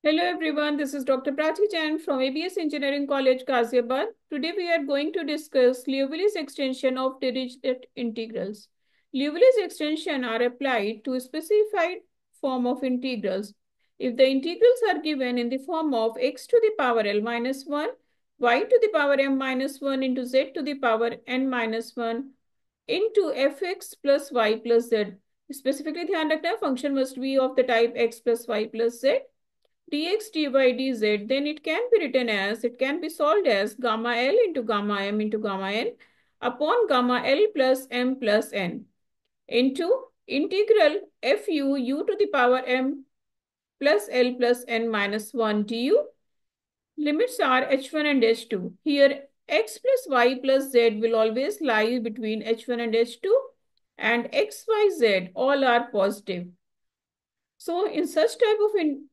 Hello everyone, this is Dr. Prachi Jain from ABS Engineering College, Ghaziabad. Today we are going to discuss Liouville's extension of Dirichlet integrals. Liouville's extension are applied to a specified form of integrals. If the integrals are given in the form of x to the power L minus 1, y to the power m minus 1 into z to the power n minus 1 into fx plus y plus z. Specifically ध्यान रखना है function must be of the type x plus y plus z dx dy dz, then it can be solved as gamma L into gamma m into gamma n upon gamma L plus m plus n into integral fu u to the power m plus L plus n minus 1 du. Limits are h1 and h2. Here x plus y plus z will always lie between h1 and h2 and x, y, z all are positive. So in such type of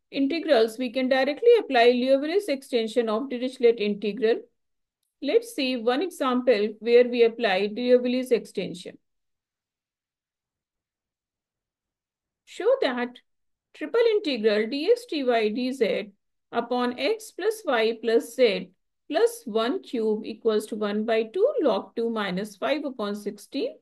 integrals, we can directly apply Liouville's extension of Dirichlet integral. Let's see one example where we apply Liouville's extension. Show that triple integral dx dy dz upon x plus y plus z plus 1 cube equals to 1 by 2 log 2 minus 5 upon 16.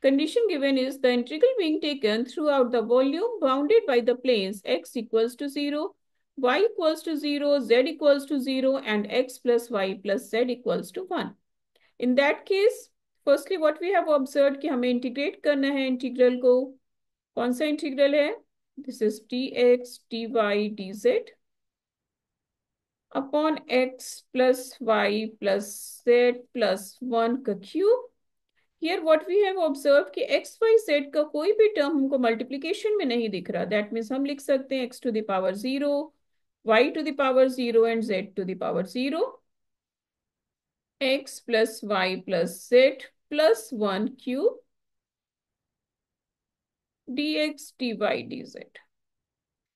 Condition given is the integral being taken throughout the volume bounded by the planes x equals to 0, y equals to 0, z equals to 0 and x plus y plus z equals to 1. In that case, firstly what we have observed कि हमें integrate करना है integral को. कौन सा integral है? This is dx dy dz upon x plus y plus z plus 1 का cube. Here what we have observed कि x, y, z का कोई भी टर्म हमको मल्टीप्लीकेशन में नहीं दिख रहा. दैट मीन्स हम लिख सकते हैं x to the power 0, y to the power 0 and z to the power 0. x plus y plus z plus 1 cube dx dy dz.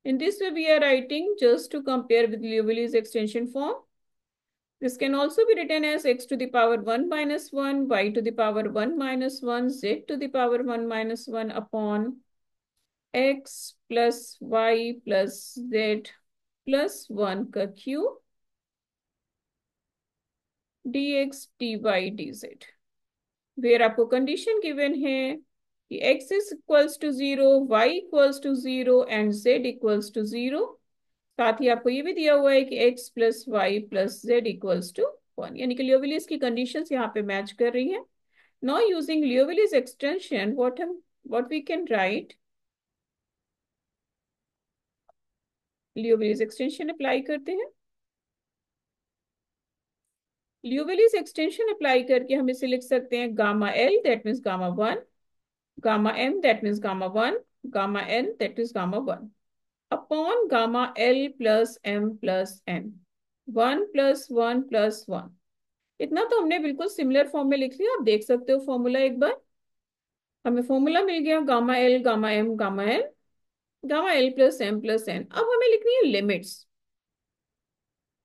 In this way we are writing just to compare with Liouville's extension form. This can also be written as x to the power 1 minus 1, y to the power 1 minus 1, z to the power 1 minus 1 upon x plus y plus z plus 1 का cube dx dy dz. Where आपको condition given है कि x is equals to 0, y equals to 0 and z equals to 0. साथ ही आपको ये भी दिया हुआ है कि x plus y plus z equals to 1. यानी कि लियोविलीज की conditions यहाँ पे मैच कर रही है. Now using Liouville's extension, what we can write? Liouville's extension apply करते हैं. Liouville's extension अप्लाई करके हम इसे लिख सकते हैं gamma L that means gamma 1, gamma M that means gamma 1, gamma N that is gamma 1 upon gamma L plus M plus N. 1 plus 1 plus 1. इतना तो हमने बिल्कुल सिमिलर फॉर्म में लिख लिया. आप देख सकते हो फॉर्मूला एक बार. हमें फॉर्मूला मिल गया gamma L gamma M gamma N gamma L plus M plus N. अब हमें लिखनी है लिमिट्स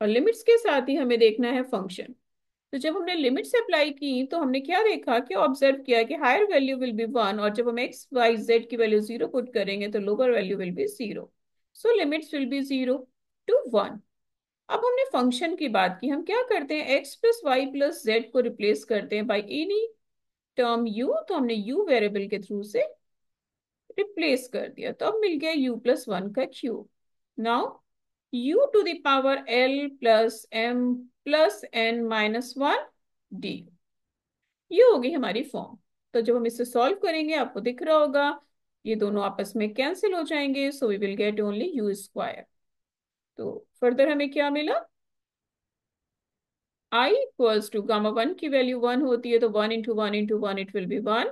और लिमिट्स के साथ ही हमें देखना है फंक्शन. तो जब हमने लिमिट्स अप्लाई की तो हमने क्या देखा कि ऑब्जर्व किया कि हायर वैल्यू विल बी 1 और जब हम एक्स वाई जेड की वैल्यू 0 पुट करेंगे तो lower value will be 0. So limits will be 0 to 1. अब हमने फंक्शन की बात की. हम क्या करते हैं X plus Y plus Z को रिप्लेस करते हैं बाई एनी टर्म u. तो हमने u वेरिएबल के थ्रू से रिप्लेस कर दिया तो अब मिल गया u प्लस 1 का cube. Now u to the power l plus m plus n minus 1 d. ये होगी हमारी फॉर्म. तो जब हम इसे सॉल्व करेंगे आपको दिख रहा होगा ये दोनों आपस में कैंसिल हो जाएंगे. So we will get only U square. तो फर्दर हमें क्या मिला? i इक्वल्स टू गामा 1 की वैल्यू 1 होती है तो 1 into 1 into 1 it will be 1.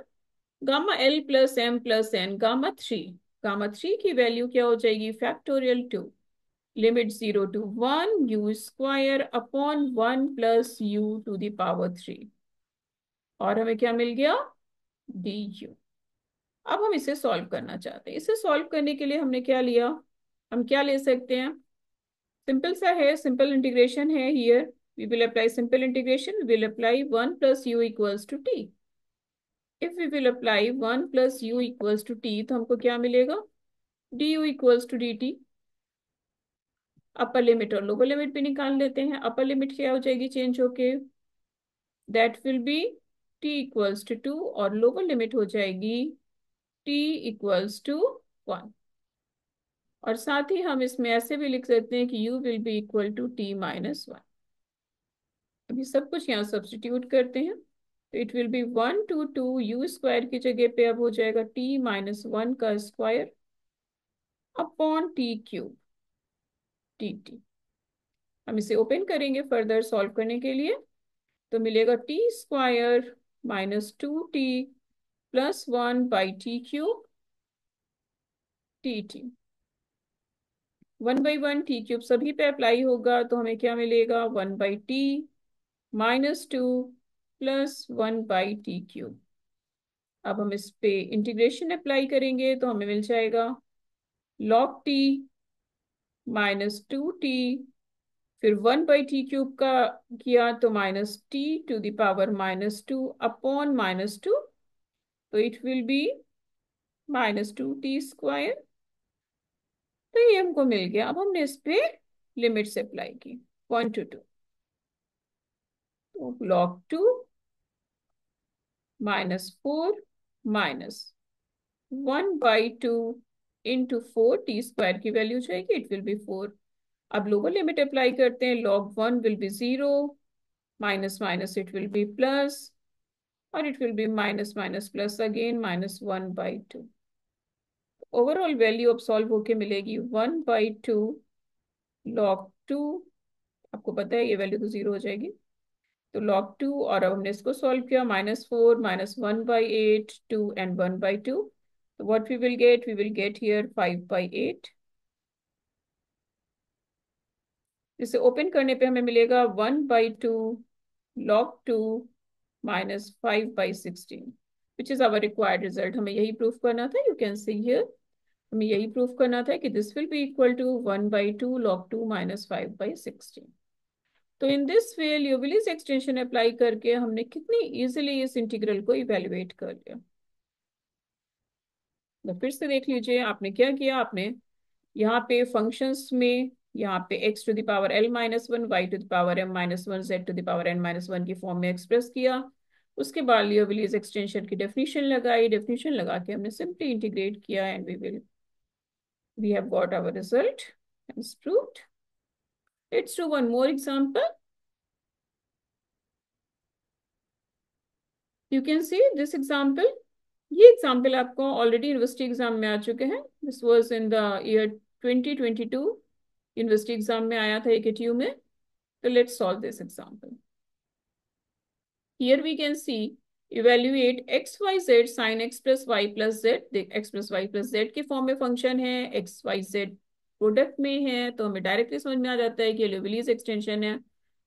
Gamma l plus m plus n gamma 3 की वैल्यू क्या हो जाएगी? Factorial 2. Limit 0 to 1 u square upon 1 plus u to the power 3. और हमें क्या मिल गया? du. अब हम इसे सॉल्व करना चाहते हैं. इसे सॉल्व करने के लिए हमने क्या लिया? हम क्या ले सकते हैं? सिंपल सा है. सिंपल इंटीग्रेशन है. Here we will apply simple integration. We will apply 1 plus u equals to t. If we will apply 1 plus u equals to t तो हमको क्या मिलेगा? du equals to dt. Upper limit और lower limit भी निकाल लेते हैं। Upper limit क्या हो जाएगी चेंज होके, that will be t equals to 2, और लोअर लिमिट हो जाएगी t इक्वल्स टू 1। और साथ ही हम इसमें ऐसे भी लिख सकते हैं कि u will be equal to t minus 1। अभी सब कुछ यहाँ सब्स्टिट्यूट करते हैं, तो it will be 1 to 2 u square की जगह पे अब हो जाएगा t माइनस 1 का square upon t cube dt। हम इसे ओपन करेंगे फर्दर सॉल्व करने के लिए, तो मिलेगा T square -2t plus 1/t³ dt। 1/1 t³ सभी पे अप्लाई होगा, तो हमें क्या मिलेगा 1/t -2 प्लस 1/t³। अब हम इस पे इंटीग्रेशन अप्लाई करेंगे तो हमें मिल जाएगा log t -2t, फिर 1/t³ का किया तो -t⁻²- अपॉन -2, तो इट विल बी -2t²। तो ये हमको मिल गया। अब हमने इस पे लिमिट्स अप्लाई की 1 to 2, तो log 2 -4 -1/2 इंटू 4 t² की वैल्यू जाएगी, इट विल बी 4। अब लोअर लिमिट अप्लाई करते हैं, log 1 will be 0, minus minus it will be plus, और it will be minus minus plus again -1/2। Overall value अब solve होके मिलेगी 1/2 log 2। आपको पता है ये वैल्यू तो 0 हो जाएगी, तो log 2, और अब हमने इसको सॉल्व किया -4 -1/8 2 एंड 1/2, तो what we will get here 5/8। इसे ओपन करने पे हमें मिलेगा 1/2 log 2 -5/16, which is our required result. हमें यही प्रूफ करना था, यू कैन सी हियर, हमें यही प्रूफ करना था कि this will be equal to 1/2 log 2 -5/16। तो in this way Liouville's extension apply करके हमने कितनी इजीली इस इंटीग्रल को इवेलुएट कर लिया। तो फिर से देख लीजिए आपने क्या किया, आपने यहाँ पे फंक्शंस में यहाँ पे x⁻l−1 y⁻m−1 z⁻n−1 की फॉर्म में एक्सप्रेस किया। उसके बाद लियोविलीज एक्सटेंशन की डेफिनेशन लगाई, डेफिनेशन लगा के हमने सिंपली इंटीग्रेट किया, and we have got our result as proved. Let's do one more example. You can see this example. ये एग्जाम्पल आपको ऑलरेडी यूनिवर्सिटी एग्जाम में आ चुके हैं। This was in the year 2022, university exam में आया था AKTU में। तो let's solve this example. Here we can see evaluate x y z sin x plus y plus z। देख x plus y plus z के form में function है, x y z product में है, तो हमें डायरेक्टली समझ में आ जाता है कि लियोविलीज एक्सटेंशन है।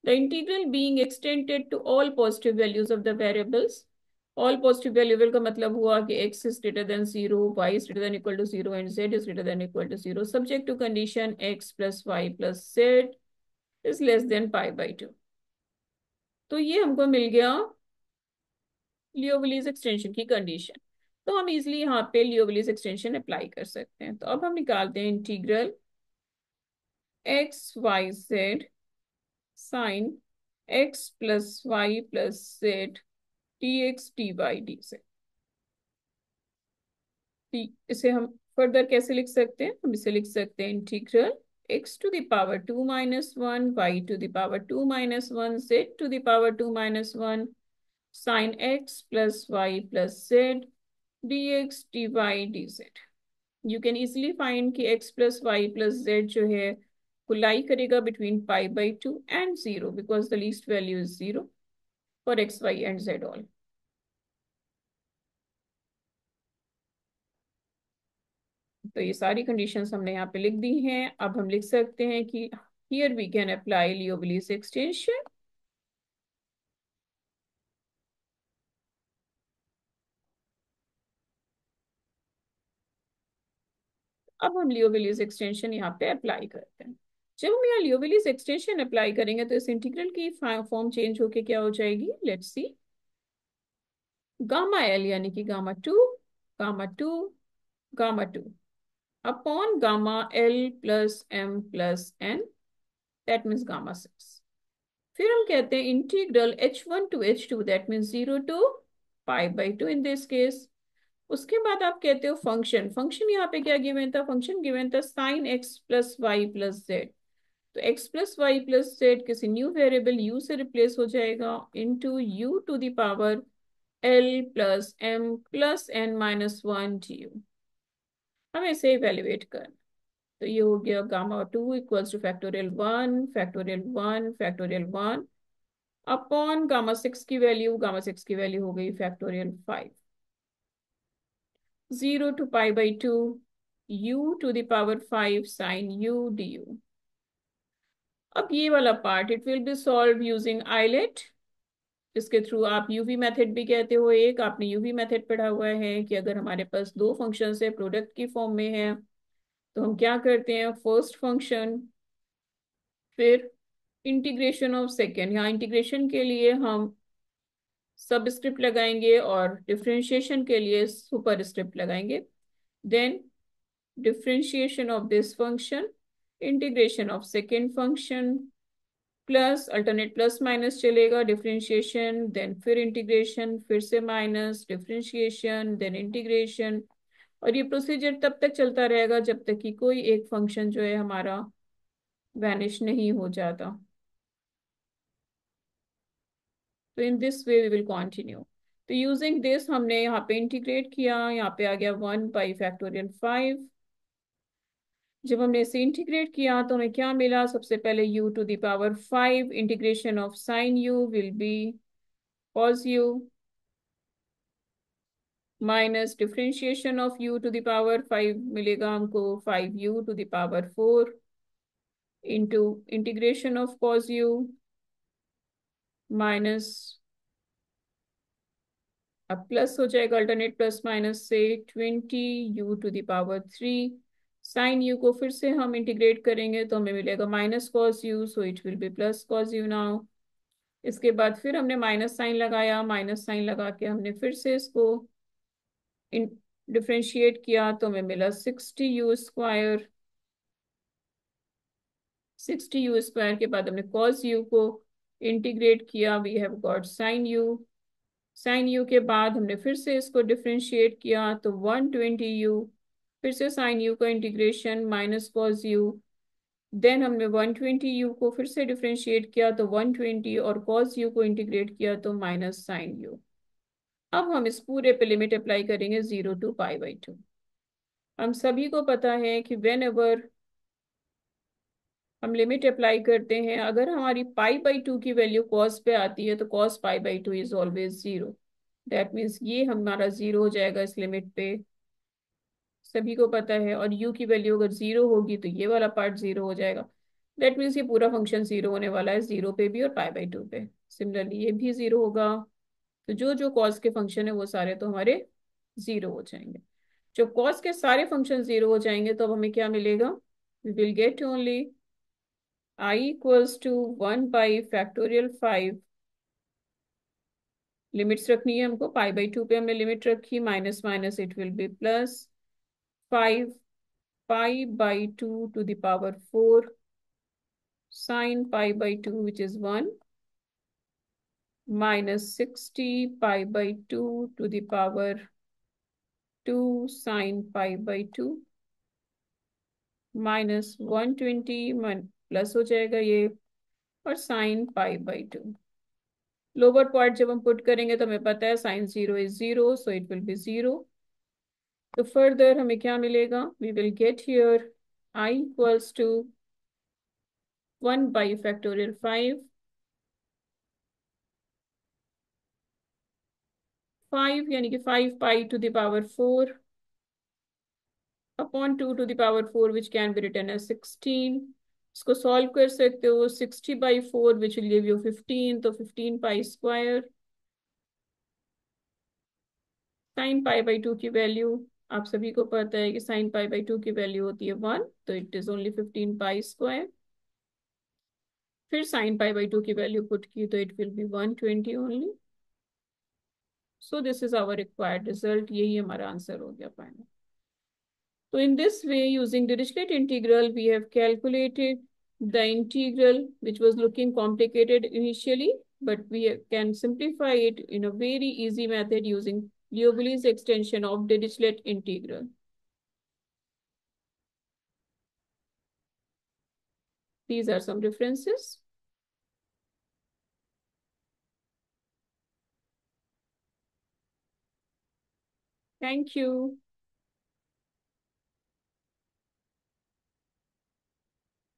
The integral being extended to all positive values of the variables. All positive variable का मतलब हुआ कि x is greater than 0, y is greater than equal to 0 and z is greater than equal to 0, subject to condition x plus y plus z is less than π/2। तो ये हमको मिल गया लियोविलीज extension की condition. तो हम इजिली यहाँ पे लियोविलीज extension apply कर सकते हैं। तो अब हम निकालते हैं integral X Y Z sine x plus Y plus Z D X D Y D से। इसे हम फर्दर कैसे लिख सकते हैं, हम इसे लिख सकते हैं integral x⁻2−1 y⁻2−1 z⁻2−1 sin x plus y plus z dx dy dz। You can easily find कि x plus y plus z जो है को लाई करेगा between π/2 and 0, because the least value is 0 for x y and z all. तो ये सारी conditions हमने यहाँ पे लिख दी हैं। अब हम लिख सकते हैं कि here we can apply Liouville's extension. अब हम लियोविलीज एक्सटेंशन यहाँ पे अप्लाई करते हैं। जब हम यहाँ लियोविलीज एक्सटेंशन अप्लाई करेंगे तो इस इंटीग्रल की फॉर्म चेंज होके क्या हो जाएगी, लेट्स सी। गामा एल यानी कि gamma two gamma two upon gamma L plus M plus N that means gamma 6। फिर हम कहते हैं integral h1 to h2, that means 0 to π/2 in this case. उसके बाद आप कहते हो फंक्शन। फंक्शन यहाँ पे क्या गिवन था? फंक्शन गिवन था sine x plus Y plus z. तो x plus Y plus z किसी न्यू वेरिएबल u से रिप्लेस हो जाएगा into u to the power l plus m plus n minus one g u. हमें इसे evaluate करना। तो ये हो गया gamma 2 equals to factorial 1 factorial 1 factorial 1 upon gamma 6 की वैल्यू। गामा 6 की वैल्यू हो गई factorial 5। 0 to π/2 u to the power 5 sin u du। अब ये वाला part it will be solve using ILATE, इसके थ्रू आप यूवी मेथड भी कहते हो। एक आपने यूवी मेथड पढ़ा हुआ है कि अगर हमारे पास दो फंक्शन है प्रोडक्ट की फॉर्म में है तो हम क्या करते हैं? फर्स्ट फंक्शन फिर इंटीग्रेशन ऑफ सेकेंड। यहाँ इंटीग्रेशन के लिए हम सबस्क्रिप्ट लगाएंगे और डिफरेंशिएशन के लिए सुपरस्क्रिप्ट लगाएंगे। Then differentiation of this function, integration of second function, plus alternate plus minus चलेगा, डिफरेंशिएशन देन फिर इंटीग्रेशन, फिर से माइनस डिफरेंशिएशन देन इंटीग्रेशन। और ये प्रोसीजर तब तक चलता रहेगा जब तक कि कोई एक फंक्शन जो है हमारा वैनिश नहीं हो जाता। तो in this way we will continue. तो यूजिंग दिस हमने यहाँ पे इंटीग्रेट किया, यहाँ पे आ गया 1/5। जब हमने इसे इंटीग्रेट किया तो हमें क्या मिला? सबसे पहले u to the power 5 integration of sine u will be cos u minus differentiation of u to the power 5 मिलेगा हमको 5u to the power 4 into integration of cos u minus, अब प्लस हो जाएगा अल्टरनेट प्लस माइनस से 20u to the power 3 sine u को फिर से हम इंटीग्रेट करेंगे तो हमें मिलेगा minus cos u, so it will be plus cos u now. इसके बाद फिर हमने माइनस साइन लगाया, माइनस साइन लगा के हमने फिर से इसको डिफ्रेंशिएट किया तो हमें मिला 60u²। 60u² के बाद हमने कॉस u को इंटीग्रेट किया, we have got sine u। Sine u के बाद हमने फिर से इसको डिफ्रेंशिएट किया तो 120u, फिर से साइन u का integration minus cos u। Then हमने 120u को फिर से डिफ्रेंशिएट किया तो 120 और कॉस u को इंटीग्रेट किया तो माइनस साइन u। अब हम इस पूरे पे लिमिट अप्लाई करेंगे 0 to π/2। हम सभी को पता है कि वेन एवर हम लिमिट अप्लाई करते हैं अगर हमारी π/2 की वैल्यू कॉस पे आती है तो cos π/2 is always 0। That means ये हमारा 0 हो जाएगा इस लिमिट पे, सभी को पता है। और u की वैल्यू अगर 0 होगी तो ये वाला पार्ट 0 हो जाएगा। दैट मीन्स ये पूरा फंक्शन 0 होने वाला है, 0 पे भी और π/2 पे। सिमिलरली ये भी 0 होगा। तो जो जो कॉस के फंक्शन है वो सारे तो हमारे 0 हो जाएंगे। जब कॉस के सारे फंक्शन 0 हो जाएंगे तो अब हमें क्या मिलेगा? We will get only I equals to 1/5। Limits रखनी है हमको, π/2 पे हमने लिमिट रखी, minus minus it will be plus 5 π/2 to the power 4 sine π/2 which is 1 minus 60 π/2 to the power 2 sine π/2 minus 120 plus हो जाएगा ये और साइन π/2। लोअर पार्ट जब हम पुट करेंगे तो हमें पता है sine 0 is 0, so it will be 0। तो फर्दर हमें क्या मिलेगा? We will get here I equals to 1/5। 5 यानी कि 5π/4 upon 2 to the power 4 which can be written as 16। इसको सॉल्व कर सकते हो, 60/4 विच विल गिव यू 15, तो 15π²। साइन π/2 की वैल्यू आप सभी को पता है कि साइन π/2 की वैल्यू होती है 1, तो इट इज ओनली 15π²। फिर साइन π/2 की वैल्यू पुट की तो it will be 120 only. So this is our required result, यही हमारा आंसर हो गया फाइनल। तो in this way, using Dirichlet integral, we have calculated the integral, which was looking complicated initially, but we can simplify it in a very easy method using Liouville's extension of Dirichlet integral. These are some references. Thank you.